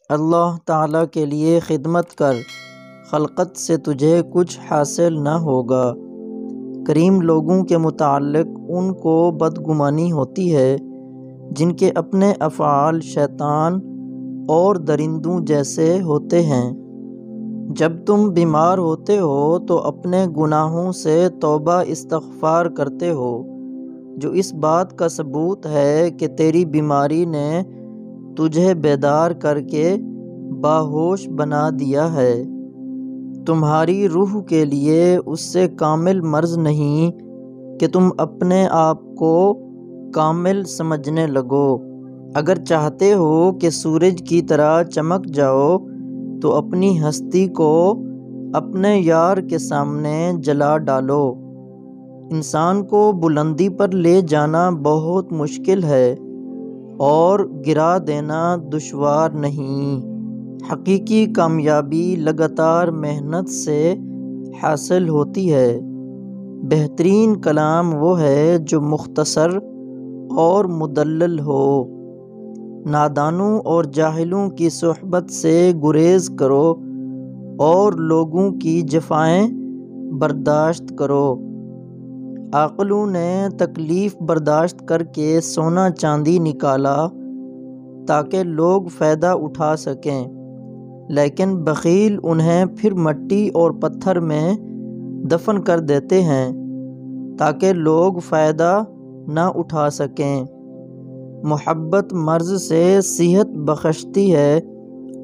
اللہ تعالیٰ کے لیے خدمت کر، خلقت سے تجھے کچھ حاصل نہ ہوگا۔ کریم لوگوں کے متعلق ان کو بدگمانی ہوتی ہے جن کے اپنے افعال شیطان اور درندوں جیسے ہوتے ہیں۔ جب تم بیمار ہوتے ہو تو اپنے گناہوں سے توبہ استغفار کرتے ہو، جو اس بات کا ثبوت ہے کہ تیری بیماری نے تجھے بیدار کر کے باہوش بنا دیا ہے۔ تمہاری روح کے لیے اس سے کامل مرض نہیں کہ تم اپنے آپ کو کامل سمجھنے لگو۔ اگر چاہتے ہو کہ سورج کی طرح چمک جاؤ تو اپنی ہستی کو اپنے یار کے سامنے جلا ڈالو۔ انسان کو بلندی پر لے جانا بہت مشکل ہے اور گرا دینا دشوار نہیں۔ حقیقی کامیابی لگاتار محنت سے حاصل ہوتی ہے۔ بہترین کلام وہ ہے جو مختصر اور مدلل ہو۔ نادانوں اور جاہلوں کی صحبت سے گریز کرو اور لوگوں کی جفائیں برداشت کرو۔ عاقلوں نے تکلیف برداشت کر کے سونا چاندی نکالا تاکہ لوگ فائدہ اٹھا سکیں، لیکن بخیل انہیں پھر مٹی اور پتھر میں دفن کر دیتے ہیں تاکہ لوگ فائدہ نہ اٹھا سکیں۔ محبت مرض سے صحت بخشتی ہے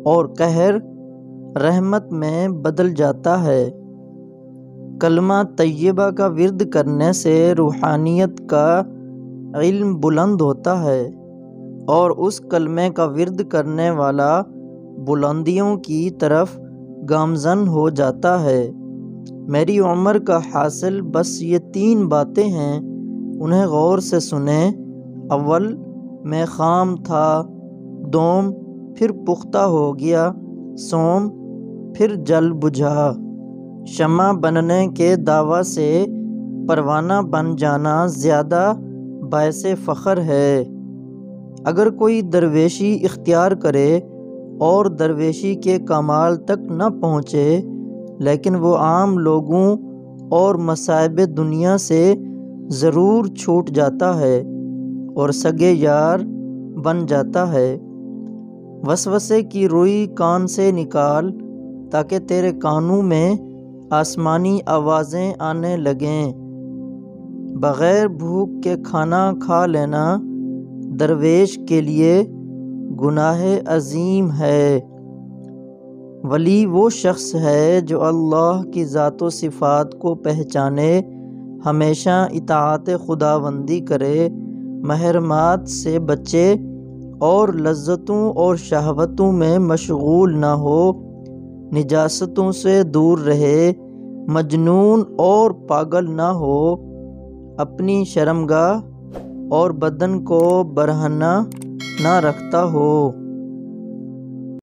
اور قہر رحمت میں بدل جاتا ہے۔ کلمہ طیبہ کا ورد کرنے سے روحانیت کا علم بلند ہوتا ہے اور اس کلمے کا ورد کرنے والا بلندیوں کی طرف گامزن ہو جاتا ہے۔ میری عمر کا حاصل بس یہ 3 باتیں ہیں، انہیں غور سے سنیں۔ اول، میں خام تھا، دوم، پھر پختہ ہو گیا، سوم، پھر جل بجھا۔ شمع بننے کے دعویٰ سے پروانہ بن جانا زیادہ باعث فخر ہے۔ اگر کوئی درویشی اختیار کرے اور درویشی کے کمال تک نہ پہنچے لیکن وہ عام لوگوں اور مصائب دنیا سے ضرور چھوٹ جاتا ہے اور سگے یار بن جاتا ہے۔ وسوسے کی روئی کان سے نکال تاکہ تیرے کانوں میں آسمانی آوازیں آنے لگیں۔ بغیر بھوک کے کھانا کھا لینا درویش کے لیے گناہ عظیم ہے۔ ولی وہ شخص ہے جو اللہ کی ذات و صفات کو پہچانے، ہمیشہ اطاعت خداوندی کرے، محرمات سے بچے اور لذتوں اور شہوتوں میں مشغول نہ ہو، نجاستوں سے دور رہے، مجنون اور پاگل نہ ہو، اپنی شرمگاہ اور بدن کو برہنہ نہ رکھتا ہو۔